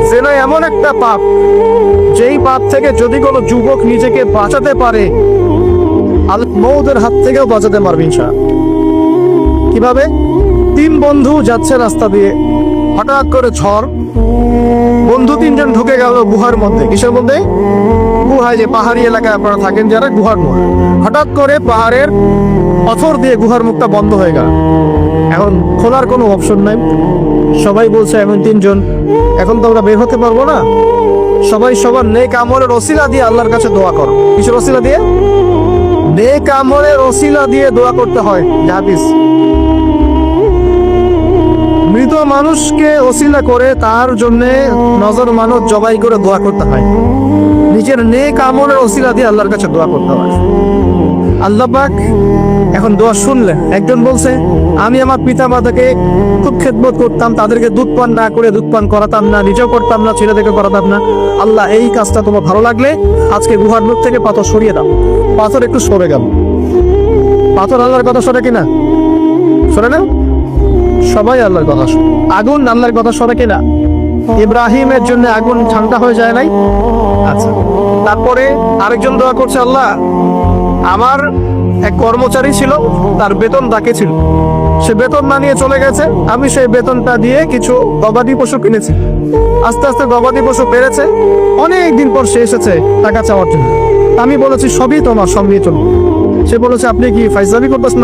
জেনা এমন একটা পাপ, যেই পাপ থেকে যদি কোনো যুবক নিজেকে বাঁচাতে পারে, মৌতের হাত থেকেও বাঁচাতে পারবে ইনশাআল্লাহ। কিভাবে? 3 বন্ধু যাচ্ছে রাস্তা দিয়ে, হঠাৎ করে ঝড়, বন্ধু 3 জন ঢুকে গেল গুহার মধ্যে। কিসের মধ্যে? গুহায়, যে পাহাড়ি এলাকায় আপনারা থাকেন যারা, গুহার মধ্যে। হঠাৎ করে পাহাড়ের পাথর দিয়ে গুহার মুখটা বন্ধ হয়ে গেল। এখন খোলার কোনো অপশন নাই। সবাই বলছে এখন 3 জন, এখন তো আমরা বের হতে পারবো না। সবাই সবার নেক আমলের ওসিলা দিয়ে আল্লাহর কাছে দোয়া করো। কিসের ওসিলা দিয়ে? নেক আমলের ওসিলা দিয়ে দোয়া করতে হয়। হাদিস, মৃত মানুষকে ওসিলা করে তার জন্য নজর মানত জবাই করে দোয়া করতে হয়। নিজের নেক আমলের ওসিলা দিয়ে আল্লাহর কাছে দোয়া করতে হয়। আল্লাহ পাক এখন দোয়া শুনলেন। একজন বলছে, আমি আমার পিতা মাতাকে খুব খেদমত করতাম, তাদেরকে দুধ পান না করে দুধ পান করাতাম না, নিজেও করতাম না, ছেলেদেরকে করাতাম না। আল্লাহ, এই কাজটা তোমার ভালো লাগলে আজকে গুহার মুখ থেকে পাথর সরিয়ে দাও। পাথর একটু সরে গেল। পাথর আল্লাহর কথা সরে কিনা? সরে না? সবাই আল্লাহর কথা শোনে। আগুন আল্লাহর কথা সরে কিনা? ইব্রাহিমের জন্য আগুন ঠান্ডা হয়ে যায় নাই? আচ্ছা, তারপরে আরেকজন দোয়া করছে, আল্লাহ, আমার এক কর্মচারী ছিল, তার বেতন বাকি ছিল, সে বেতন না নিয়ে চলে গেছে, আমি সেই বেতনটা দিয়ে কিছু গবাদি পশু কিনেছি। আস্তে আস্তে গবাদি পশু বেড়েছে, অনেক দিন পর সে এসেছে টাকা চাওয়ার জন্য। আমি বলেছি সবই তোমার, সব নিয়ে চলুন। সে বলেছে, আপনি কি ফাইজলামি করতেছেন?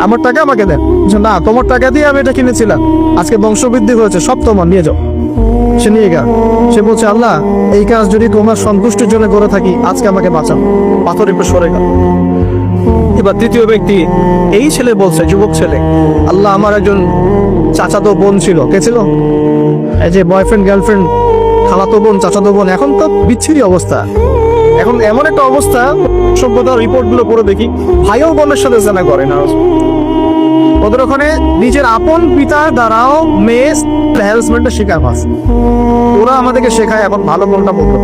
আমার টাকা আমাকে দেন। না, তোমার টাকা দিয়ে আমি এটা কিনেছিলাম, আজকে বংশবৃদ্ধি হয়েছে, সব তোমার, নিয়ে যাও। সে নিয়ে গেল। সে বলছে, আল্লাহ, এই কাজ যদি তোমার সন্তুষ্টির জন্য করে থাকি, আজকে আমাকে বাঁচাও। পাথর একটু সরে গেল। এবার তৃতীয় ব্যক্তি, এই ছেলে বলছে, যুবক ছেলে, আল্লাহ, আমার একজন চাচাতো বোন ছিল। কে ছিল? এই যে বয়ফ্রেন্ড গার্লফ্রেন্ড, খালাতো বোন, চাচাতো বোন, এখন তো বিচ্ছিরি অবস্থা। এখন এমন একটা অবস্থা, সভ্যতার রিপোর্ট গুলো পড়ে দেখি, ভাইও বোনের সাথে জানা করে না। ওদের ওখানে নিজের আপন পিতার দ্বারাও মেয়ে হ্যারাসমেন্টের শিকার হচ্ছে। ওরা আমাদেরকে শেখায় এখন ভালো কোনটা বলতো,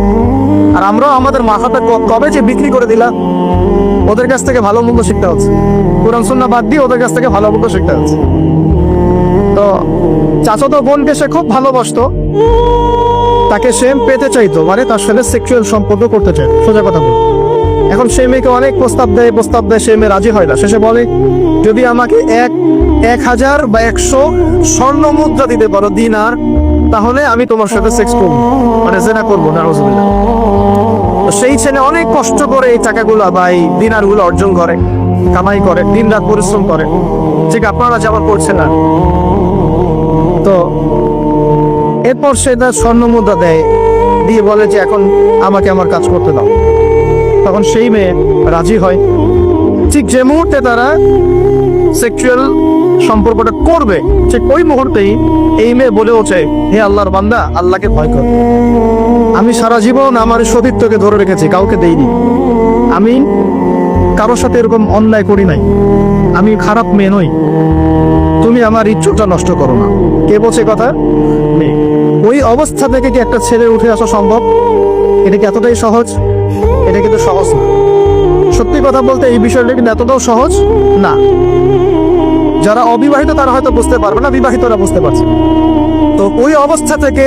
আর আমরাও আমাদের মাথাটা কবে যে বিক্রি করে দিলাম। ওদের কাছ থেকে ভালো মন্দ শিখতে হচ্ছে, কোরআন সুন্নাহ বাদ দিয়ে ওদের কাছ থেকে ভালো মন্দ শিখতে হচ্ছে। তো চাচাতো বোনকে সে খুব ভালোবাসতো, তাকে সে পেতে চাইতো, মানে তার সাথে সেক্সুয়াল সম্পর্ক করতে চায়, সোজা কথা বল। এখন সেই মেয়েকে অনেক প্রস্তাব দেয়, সে মেয়ে রাজি হয় না। শেষে বলে, যদি আমাকে 1000 বা 100 স্বর্ণ মুদ্রা দিতে পারো, দিনার, তাহলে আমি তোমার সাথে সেক্স করবো, মানে জেনা করবো না। সেই ছেলে অনেক কষ্ট করে এই টাকাগুলো বা এই দিনারগুলো অর্জন করে, কামাই করে, দিন রাত পরিশ্রম করে, ঠিক আপনারা যেমন করছেন না। তো এরপর সে তার স্বর্ণ মুদ্রা দেয়, দিয়ে বলে যে এখন আমাকে আমার কাজ করতে দাও। তখন সেই মেয়ে রাজি হয়। ঠিক যে মুহূর্তে তারা সেক্সুয়াল সম্পর্কটা করবে, ঠিক ওই মুহূর্তেই এই মেয়ে বলে ওঠে, হে আল্লাহর বান্দা, আল্লাহকে ভয় কর। আমি সারা জীবন আমার সতীত্বকে ধরে রেখেছি, কাউকে দেইনি। আমি কারোর সাথে এরকম অন্যায় করি নাই, আমি খারাপ মেয়ে নই, তুমি আমার ইচ্ছাটা নষ্ট করো না। কে বলছে কথা? মেয়ে। ওই অবস্থা থেকে কি একটা ছেলে উঠে আসা সম্ভব? এটা কি এতটাই সহজ? এটা কিন্তু সহজ না। সত্যি কথা বলতে এই বিষয়টা কিন্তু এতটাও সহজ না। যারা অবিবাহিত তারা হয়তো বুঝতে পারবে না, বিবাহিতরা বুঝতে পারছে। তো ওই অবস্থা থেকে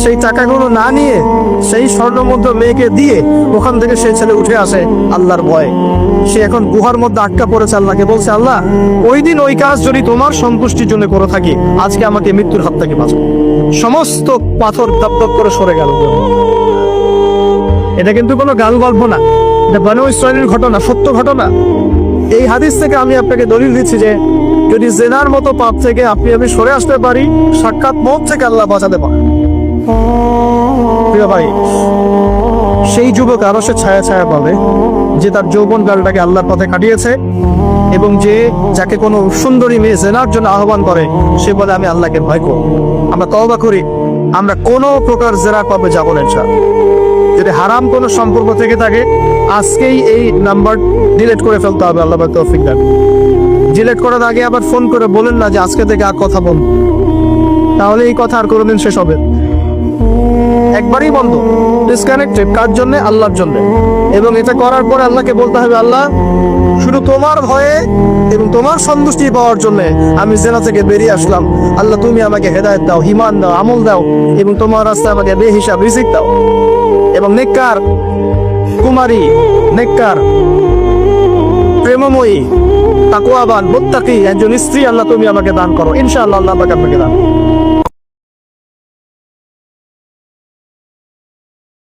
সেই টাকাগুলো না নিয়ে সেই স্বর্ণমুদ্রা মেয়েকে দিয়ে ওখান থেকে সেই ছেলে উঠে আসে আল্লাহর ভয়ে। সে এখন গুহার মধ্যে আটকা পড়েছে, আল্লাহকে বলছে, আল্লাহ, ওই দিন ওই কাজ যদি তোমার সন্তুষ্টির জন্য করে থাকি, আজকে আমাকে মৃত্যুর হাত থেকে বাঁচাও। সমস্ত পাথর দপদপ করে সরে গেল। এটা কিন্তু কোনো গাল গল্প না, এটা বনু ইসরাইলের ঘটনা, সত্য ঘটনা। এই হাদিস থেকে আমি আপনাকে দলিল দিচ্ছি যে যদি জেনার মতো পাপ থেকে আমি সরে আসতে পারি, সাক্ষাৎ মওত থেকে আল্লাহ বাঁচাতে পারে। প্রিয় ভাই, সেই যুবক আরো সে ছায়া ছায়া পাবে যে তার যৌবন কালটাকে আল্লাহর পথে কাটিয়েছে, এবং যাকে কোনো সুন্দরী মেয়ে জেনার জন্য আহ্বান করে, সে বলে আমি আল্লাহকে ভয় করি। আমরা তওবা করি, আমরা কোনো প্রকার জেনার পাবে যাব না ইনশাআল্লাহ। যদি হারাম কোনো সম্পর্ক থেকে থাকে, আজকেই এই নাম্বার ডিলিট করে ফেলতে হবে। আল্লাহ পাক তৌফিক দান। ডিলিট করার আগে আবার ফোন করে বলেন না যে আজকে থেকে আর কথা বল, তাহলে এই কথা আর কোনোদিন শেষ হবে। একবারই বন্ধ, ডিসকানেক্টেড। কার জন্য? আল্লাহর জন্য। এবং এটা করার পরে আল্লাহকে বলতে হবে, আল্লাহ শুধু তোমার ভয়ে এবং তোমার সন্তুষ্টি পাওয়ার জন্য আমি জেনা থেকে বেরিয়ে আসলাম। আল্লাহ তুমি আমাকে হেদায়েত দাও, ঈমান দাও, আমল দাও এবং তোমার রাস্তায় আমাকে বেহিসাব রিজিক দাও। এবং নেককার কুমারী, নেককার প্রেমময়ী, তাকওয়াবান, মুত্তাকি একজন স্ত্রী আল্লাহ তুমি আমাকে দান করো। ইনশাআল্লাহ আল্লাহ পাক আপনাকে দান।